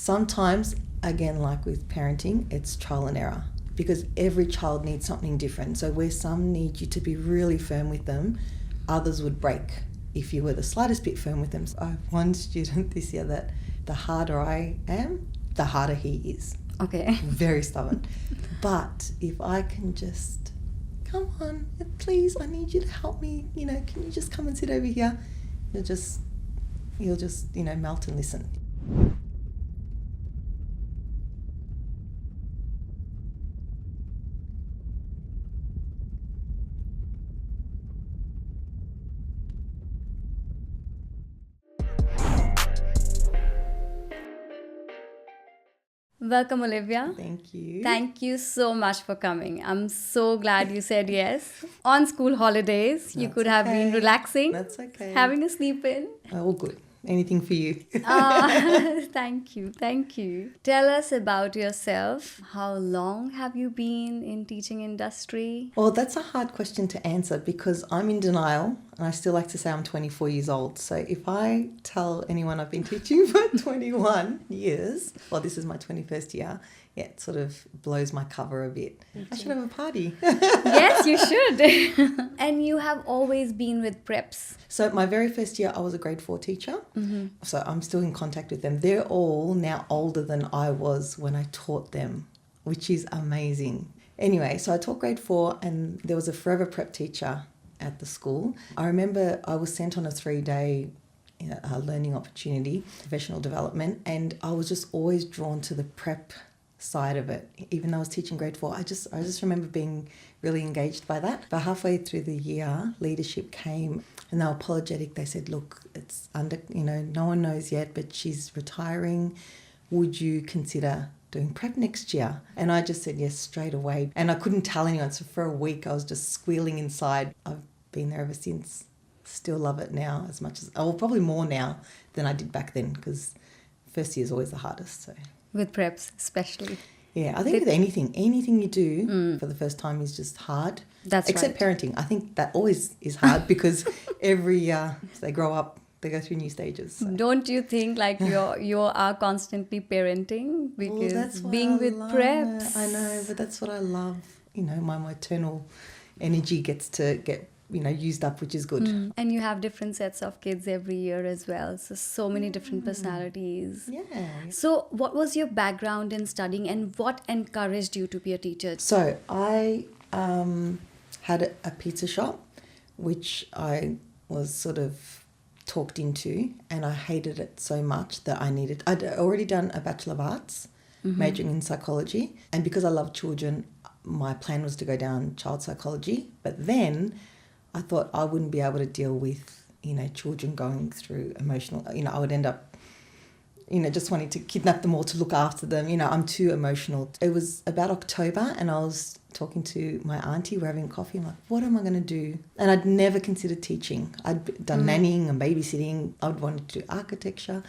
Sometimes, again, like with parenting, it's trial and error because every child needs something different. So where some need you to be really firm with them, others would break if you were the slightest bit firm with them. I have one student this year that the harder I am, the harder he is. Okay. Very stubborn. But if I can just, come on, please, I need you to help me, can you just come and sit over here? You'll just, melt and listen. Welcome, Olivia. Thank you. Thank you so much for coming. I'm so glad you said yes. On school holidays, you could have been relaxing. That's okay. Having a sleep in. All good. Anything for you. Thank you. Thank you. Tell us about yourself. How long have you been in teaching industry? Well, that's a hard question to answer because I'm in denial and I still like to say I'm 24 years old. So if I tell anyone I've been teaching for 21 years, well, this is my 21st year, yeah, it sort of blows my cover a bit. I should have a party. Yes, you should. And you have always been with preps. So my very first year, I was a grade 4 teacher. Mm-hmm. So I'm still in contact with them. They're all now older than I was when I taught them, which is amazing. Anyway, so I taught grade 4 and there was a forever prep teacher at the school. I remember I was sent on a 3-day learning opportunity, professional development, and I was just always drawn to the prep side of it. Even though I was teaching grade 4, I just remember being really engaged by that. But halfway through the year, leadership came and they were apologetic. They said, look, it's under, no one knows yet, but she's retiring. Would you consider doing prep next year? And I just said yes straight away. And I couldn't tell anyone. So for a week, I was just squealing inside. I've been there ever since. Still love it now as much as, probably more now than I did back then because first year is always the hardest. So. With preps, especially. Yeah, I think with anything you do for the first time is just hard. That's Except right. parenting. I think that always is hard because every year as they grow up, they go through new stages. So. Don't you think like you are constantly parenting because being with preps? I know, but that's what I love. My maternal energy gets to get used up, which is good. And you have different sets of kids every year as well. So many different personalities. Yeah. So what was your background in studying and what encouraged you to be a teacher? So I had a pizza shop, which I was sort of talked into, and I hated it so much that I'd already done a Bachelor of Arts, majoring in psychology. And because I love children, my plan was to go down child psychology. But then I thought I wouldn't be able to deal with, children going through emotional, I would end up, just wanting to kidnap them all to look after them. I'm too emotional. It was about October and I was talking to my auntie, we're having coffee. I'm like, what am I going to do? And I'd never considered teaching. I'd done nannying and babysitting. I'd wanted to do architecture.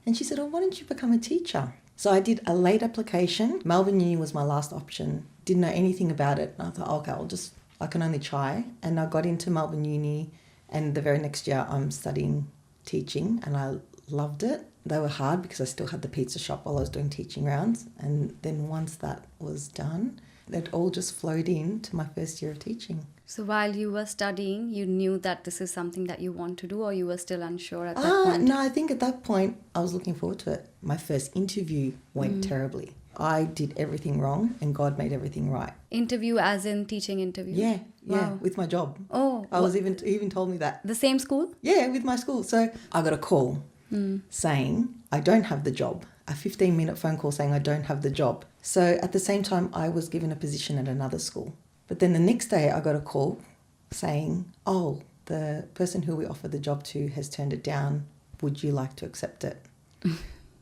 And she said, why don't you become a teacher? So I did a late application. Melbourne Uni was my last option. Didn't know anything about it. And I thought, okay, I can only try. And I got into Melbourne Uni and the very next year I'm studying teaching and I loved it. They were hard because I still had the pizza shop while I was doing teaching rounds. And then once that was done, it all just flowed into my first year of teaching. So while you were studying, you knew that this is something that you want to do or you were still unsure at that point? No, I think at that point I was looking forward to it. My first interview went terribly. I did everything wrong and God made everything right. Interview as in teaching interview? Yeah, Wow. with my job. Oh. I was even told me that. The same school? Yeah, with my school. So I got a call saying I don't have the job. A 15-minute phone call saying I don't have the job. So at the same time, I was given a position at another school. But then the next day I got a call saying, the person who we offered the job to has turned it down. Would you like to accept it?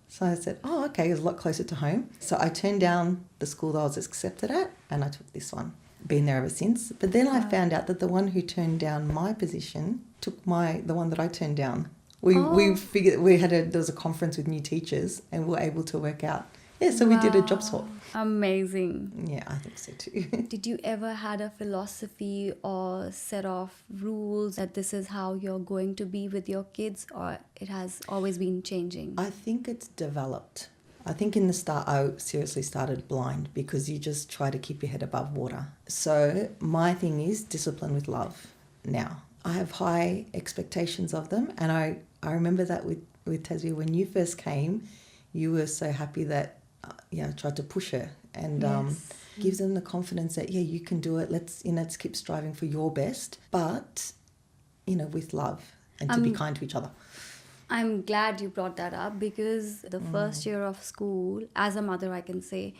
So I said, okay, it was a lot closer to home. So I turned down the school that I was accepted at and I took this one. Been there ever since. But then I found out that the one who turned down my position took the one that I turned down. We figured there was a conference with new teachers and we were able to work out. Yeah, so we did a job swap. Amazing. Yeah, I think so too. Did you ever had a philosophy or set of rules that this is how you're going to be with your kids or it has always been changing? I think it's developed. I think in the start, I seriously started blind because you just try to keep your head above water. So my thing is discipline with love now. I have high expectations of them. And I remember that with Tasvia, when you first came, you were so happy that, I tried to push her and gives them the confidence that, you can do it. Let's keep striving for your best, but, with love and to be kind to each other. I'm glad you brought that up because the first year of school, as a mother, I can say,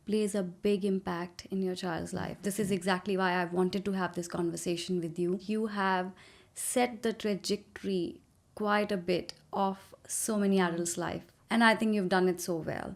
plays a big impact in your child's life. This is exactly why I wanted to have this conversation with you. You have set the trajectory quite a bit of so many adults' life. And I think you've done it so well.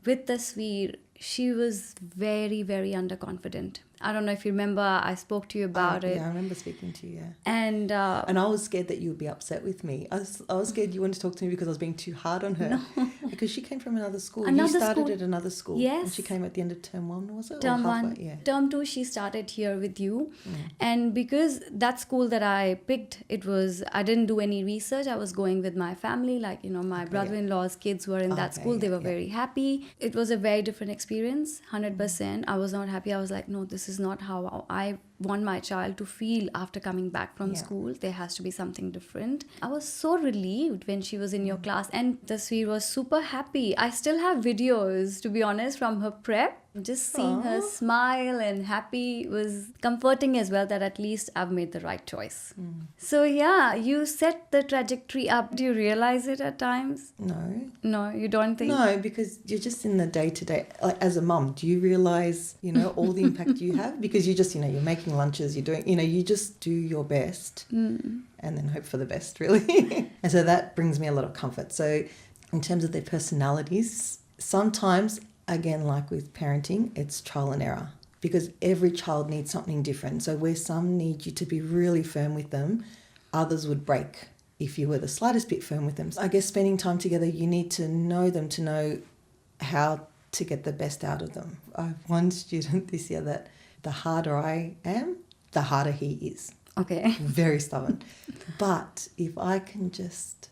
With Tasveer, she was very, very underconfident. I don't know if you remember, I spoke to you about it. Yeah, I remember speaking to you, yeah. And I was scared that you would be upset with me. I was scared you wanted to talk to me because I was being too hard on her. No. Because she came from another school. Another you started school. at another school. Yes. And she came at the end of term 1, was it? Term Or 1. halfway? Yeah. Term 2, she started here with you. And because that school that I picked, I didn't do any research. I was going with my family. My brother-in-law's kids were in that school. They were very happy. It was a very different experience, 100%. I was not happy. I was like, no, this is not how I want my child to feel after coming back from school. There has to be something different. I was so relieved when she was in your class, and Tasveer was super happy. I still have videos, to be honest, from her prep. Just seeing her smile and happy was comforting as well, that at least I've made the right choice. So you set the trajectory up. Do you realize it at times? No, you don't think? No, because you're just in the day-to-day. Like, as a mum, do you realise, all the impact you have? Because you just, you're making lunches, you're doing, you just do your best and then hope for the best, really. And so that brings me a lot of comfort. So in terms of their personalities, sometimes, again, like with parenting, it's trial and error because every child needs something different. So where some need you to be really firm with them, others would break if you were the slightest bit firm with them. I guess spending time together, you need to know them to know how to get the best out of them. I have one student this year that the harder I am, the harder he is. Okay. Very stubborn. But if I can just,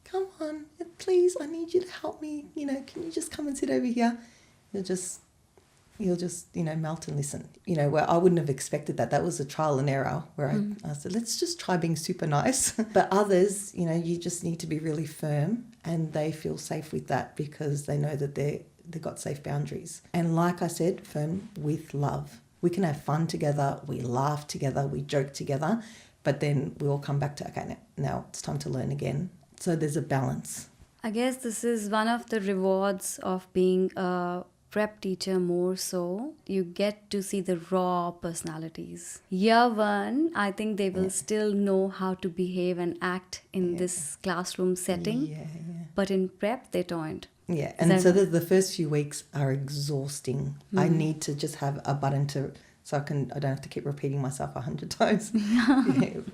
come on, please, I need you to help me, can you just come and sit over here? He'll just melt and listen. Where I wouldn't have expected that. That was a trial and error where I said, let's just try being super nice. But others, you just need to be really firm and they feel safe with that because they know that they've got safe boundaries. And like I said, firm with love. We can have fun together, we laugh together, we joke together, but then we all come back to, okay, now it's time to learn again. So there's a balance. I guess this is one of the rewards of being a prep teacher more so. You get to see the raw personalities. Year 1, I think they will still know how to behave and act in this classroom setting. Yeah. But in prep, they don't. Yeah, and so the first few weeks are exhausting. I need to just have a button so I don't have to keep repeating myself 100 times.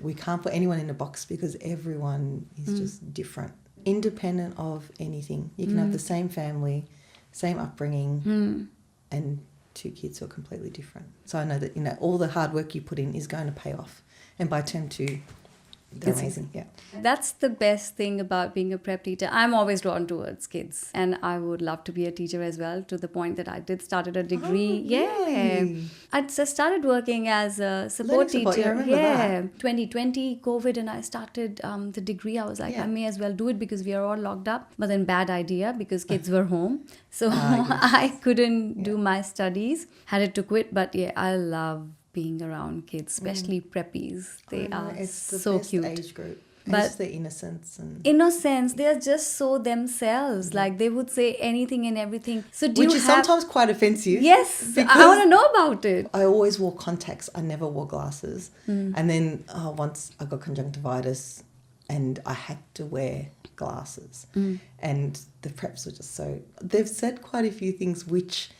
We can't put anyone in a box because everyone is just different. Independent of anything. You can have the same family, same upbringing, and 2 kids who are completely different. So I know that, all the hard work you put in is going to pay off. And by term 2, they're amazing. Yeah. That's the best thing about being a prep teacher. I'm always drawn towards kids, and I would love to be a teacher as well, to the point that I started a degree. I started working as a support teacher. I remember that. 2020 COVID, and I started the degree. I was like, I may as well do it because we are all locked up. But then bad idea because kids were home, so I couldn't do my studies. Had to quit. But I love being around kids, especially preppies. They are it's the so best cute. age group. But it's the innocence they are just so themselves. Like they would say anything and everything. So which is sometimes quite offensive. Yes, I want to know about it. I always wore contacts. I never wore glasses. And then once I got conjunctivitis and I had to wear glasses. And the preps were just so... They've said quite a few things which,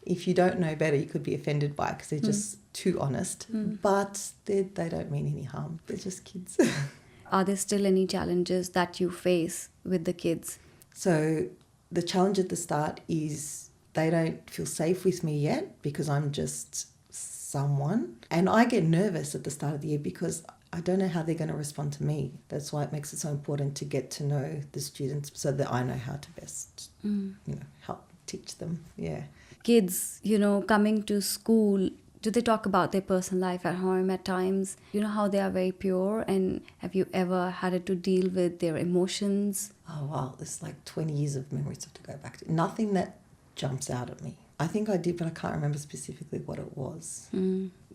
if you don't know better, you could be offended by because they're just too honest. But they don't mean any harm. They're just kids. Are there still any challenges that you face with the kids? So the challenge at the start is they don't feel safe with me yet because I'm just someone. And I get nervous at the start of the year because I don't know how they're going to respond to me. That's why it makes it so important to get to know the students so that I know how to best, help teach them. Yeah. Kids, coming to school, do they talk about their personal life at home at times? You know how they are very pure, and have you ever had to deal with their emotions? Oh, wow. There's like 20 years of memories to go back to. Nothing that jumps out at me. I think I did, but I can't remember specifically what it was.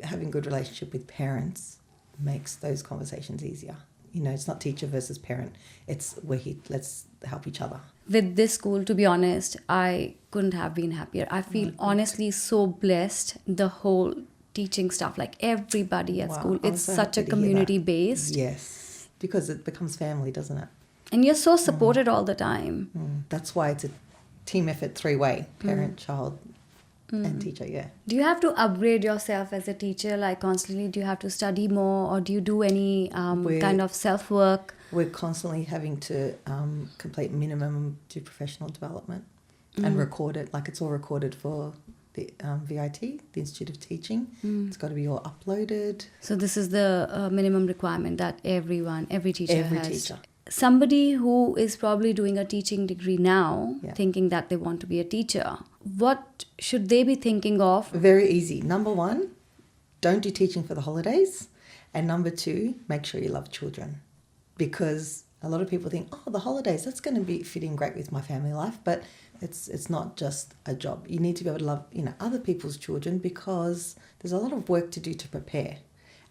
Having a good relationship with parents makes those conversations easier. It's not teacher versus parent. It's let's help each other. With this school, to be honest, I couldn't have been happier. I feel honestly so blessed. The whole teaching stuff, like everybody at school, it's so such a happy to hear community that. based. Yes, because it becomes family, doesn't it? And you're so supported all the time. That's why it's a team effort 3-way, parent, child, and teacher, yeah. Do you have to upgrade yourself as a teacher, like constantly? Do you have to study more, or do you do any kind of self-work? We're constantly having to complete minimum to professional development and record it. Like, it's all recorded for the VIT, the Institute of Teaching. It's got to be all uploaded. So this is the minimum requirement that every teacher has. Every teacher. Somebody who is probably doing a teaching degree now, Yeah. thinking that they want to be a teacher, what should they be thinking of? Very easy. Number 1, don't do teaching for the holidays. And number 2, make sure you love children. Because a lot of people think, the holidays, that's going to be fitting great with my family life. But it's not just a job. You need to be able to love, other people's children, because there's a lot of work to do to prepare.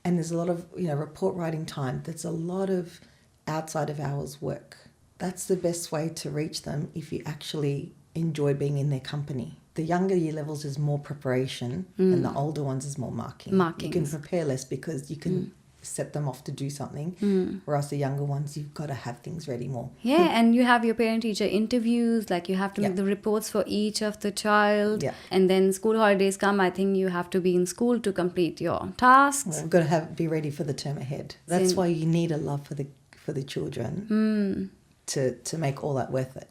And there's a lot of, report writing time. There's a lot of outside of hours work. That's the best way to reach them if you actually enjoy being in their company. The younger year levels is more preparation and the older ones is more marking. You can prepare less because you can set them off to do something, whereas the younger ones, you've got to have things ready more. Yeah, and you have your parent-teacher interviews, like you have to make the reports for each of the child. Yeah. And then school holidays come, I think you have to be in school to complete your tasks. Well, we've got to be ready for the term ahead. That's why you need a love for the children to make all that worth it.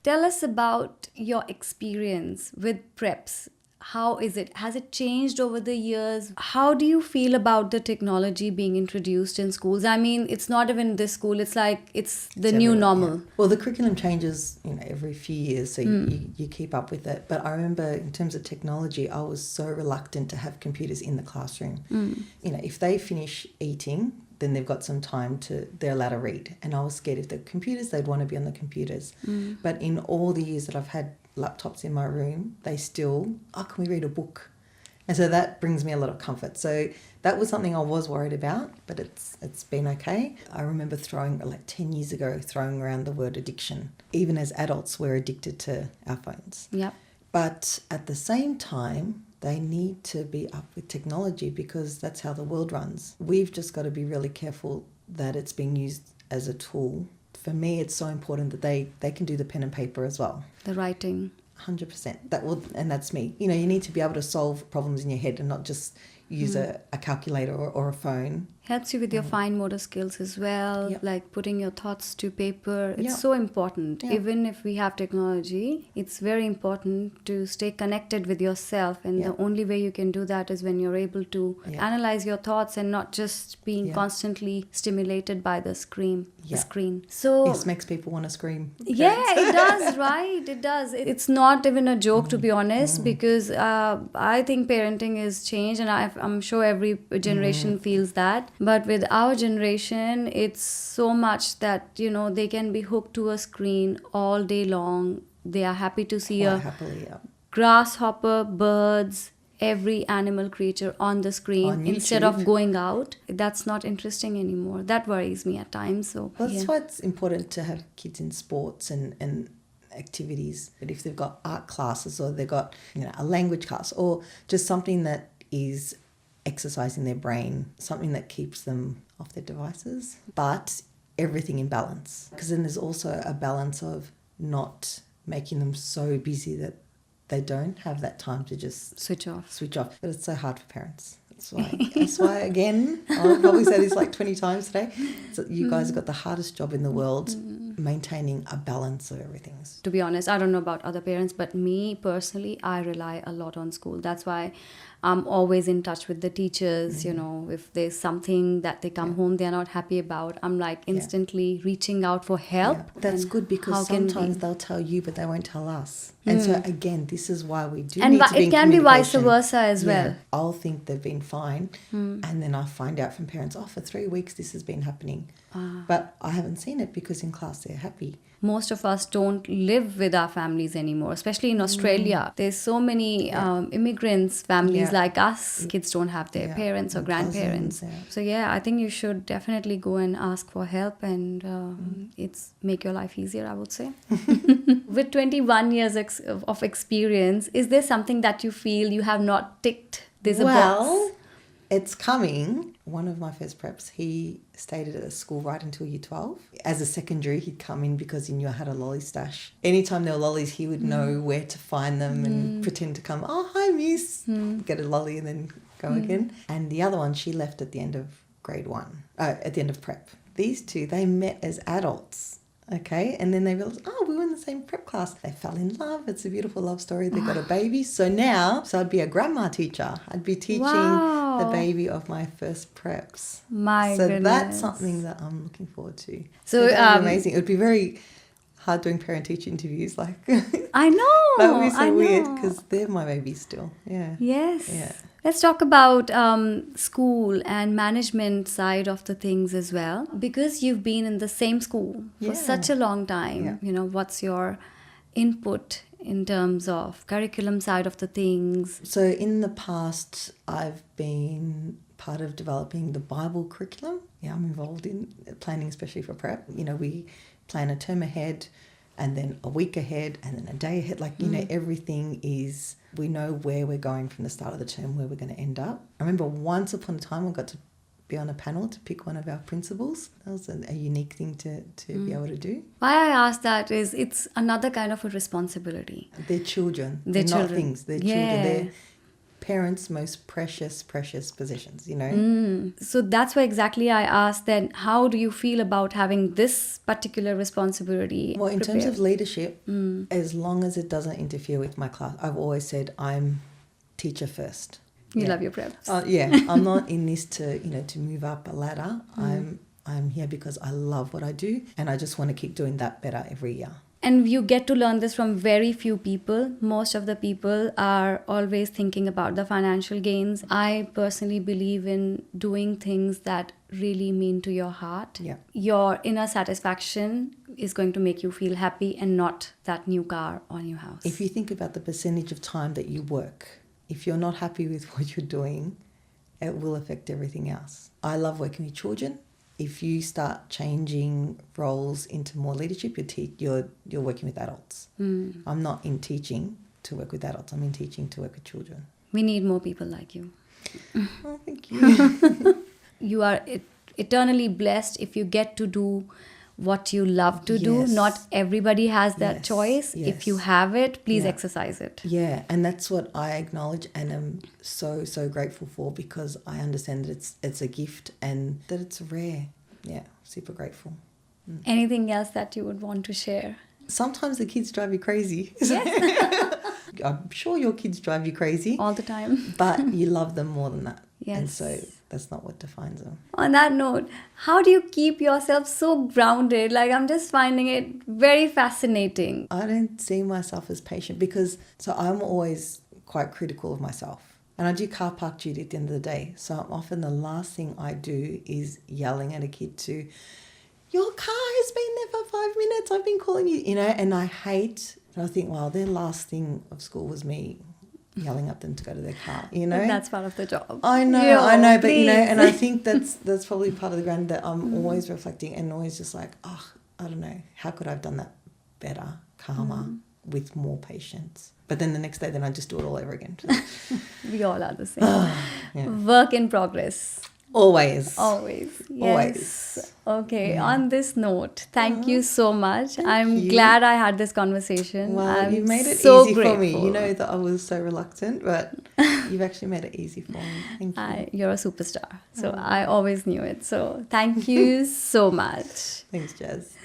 Tell us about your experience with preps. How is it? Has it changed over the years? How do you feel about the technology being introduced in schools? I mean, it's not even this school. It's like it's the new normal. Yeah. Well, the curriculum changes, every few years, so you keep up with it. But I remember in terms of technology, I was so reluctant to have computers in the classroom. If they finish eating, then they've got some time they're allowed to read. And I was scared if the computers, they'd want to be on the computers. But in all the years that I've had laptops in my room, they still, can we read a book? And so that brings me a lot of comfort. So that was something I was worried about, but it's been okay. I remember 10 years ago, throwing around the word addiction. Even as adults, we're addicted to our phones. Yep. But at the same time, they need to be up with technology because that's how the world runs. We've just got to be really careful that it's being used as a tool. For me, it's so important that they can do the pen and paper as well. The writing. 100%. And that's me. You need to be able to solve problems in your head and not just use a calculator or a phone. Helps you with your fine motor skills as well, like putting your thoughts to paper. It's so important. Even if we have technology, it's very important to stay connected with yourself. And the only way you can do that is when you're able to analyze your thoughts and not just being constantly stimulated by the screen. The screen. So yes, makes people want to scream. Yeah, it does, right? It does. It's not even a joke, to be honest, because I think parenting is changed, and I'm sure every generation feels that. But with our generation, it's so much that, they can be hooked to a screen all day long. They are happy to see grasshopper, birds, every animal creature on the screen instead of going out. That's not interesting anymore. That worries me at times. So that's why it's important to have kids in sports and activities. But if they've got art classes or they've got a language class or just something that is exercising their brain, something that keeps them off their devices, but everything in balance. Because then there's also a balance of not making them so busy that they don't have that time to just switch off. But it's so hard for parents. That's why again, I'll probably say this 20 times today. So you guys have got the hardest job in the world maintaining a balance of everything. To be honest, I don't know about other parents, but me personally, I rely a lot on school. That's why I'm always in touch with the teachers. You know, if there's something that they come home they're not happy about, I'm like instantly reaching out for help. Yeah. That's good, because sometimes they'll tell you, but they won't tell us. And so again, this is why we do need to be in it can be vice communication. versa as well. I'll think they've been fine, and then I find out from parents, for 3 weeks this has been happening. But I haven't seen it because in class they're happy. Most of us don't live with our families anymore, especially in Australia. There's so many immigrants, families like us. Kids don't have their parents or grandparents. Cousins, So I think you should definitely go and ask for help, and it's make your life easier, I would say. With 21 years of experience, is there something that you feel you have not ticked this box? It's coming. One of my first preps, he stayed at a school right until year 12. As a secondary, he'd come in because he knew I had a lolly stash. Anytime there were lollies, he would know where to find them and pretend to come, hi, miss, get a lolly and then go again. And the other one, she left at the end of grade 1, at the end of prep. These two, they met as adults. Okay, and then they realized, we were in the same prep class. They fell in love. It's a beautiful love story. They got a baby. So I'd be a grandma teacher. I'd be teaching the baby of my first preps. My so goodness. That's something that I'm looking forward to. So that'd be amazing. It would be very hard doing parent-teacher interviews. Like I know. That would be so weird because they're my babies still. Yeah. Yes. Yeah. Let's talk about school and management side of the things as well. Because you've been in the same school for such a long time, what's your input in terms of curriculum side of the things? So in the past, I've been part of developing the Bible curriculum. Yeah, I'm involved in planning, especially for prep. We plan a term ahead, and then a week ahead, and then a day ahead. Everything is, we know where we're going from the start of the term, where we're going to end up. I remember once upon a time I got to be on a panel to pick one of our principals. That was a unique thing to be able to do. Why I ask that is it's another kind of a responsibility. They're children. They're not things. They're children. They're parents' most precious possessions, So that's why exactly I asked then, how do you feel about having this particular responsibility? Well, in terms of leadership, as long as it doesn't interfere with my class, I've always said I'm teacher first. You love your preps. I'm not in this to move up a ladder. I'm here because I love what I do, and I just want to keep doing that better every year. And you get to learn this from very few people. Most of the people are always thinking about the financial gains. I personally believe in doing things that really mean to your heart. Yeah. Your inner satisfaction is going to make you feel happy, and not that new car or new house. If you think about the percentage of time that you work, if you're not happy with what you're doing, it will affect everything else. I love working with children. If you start changing roles into more leadership, you're working with adults. I'm not in teaching to work with adults. I'm in teaching to work with children. We need more people like you. Oh, thank you. You are eternally blessed if you get to do what you love to do. Not everybody has that choice. If you have it, please exercise it. Yeah, and that's what I acknowledge and am so grateful for, because I understand that it's a gift and that it's rare. Yeah, super grateful. Anything else that you would want to share? Sometimes the kids drive you crazy. Yes. I'm sure your kids drive you crazy. All the time. But you love them more than that. Yes. And so that's not what defines them. On that note, how do you keep yourself so grounded? I'm just finding it very fascinating. I don't see myself as patient because I'm always quite critical of myself. And I do car park duty at the end of the day. So often the last thing I do is yelling at a kid to, your car has been there for 5 minutes. I've been calling you, and I hate, and I think, well, their last thing of school was me yelling at them to go to their car, That's part of the job. I know, but and I think that's probably part of the ground that I'm always reflecting and always just like, I don't know, how could I have done that better, calmer, with more patience? But then the next day, then I just do it all over again. We all are the same. Work in progress. Always. Yes. Always. Okay. On this note, thank you so much. I'm glad I had this conversation. Well, you made it so easy grateful. for me. You know that I was so reluctant, but you've actually made it easy for me. Thank you. You're a superstar. So I always knew it. So thank you so much. Thanks, Jazz.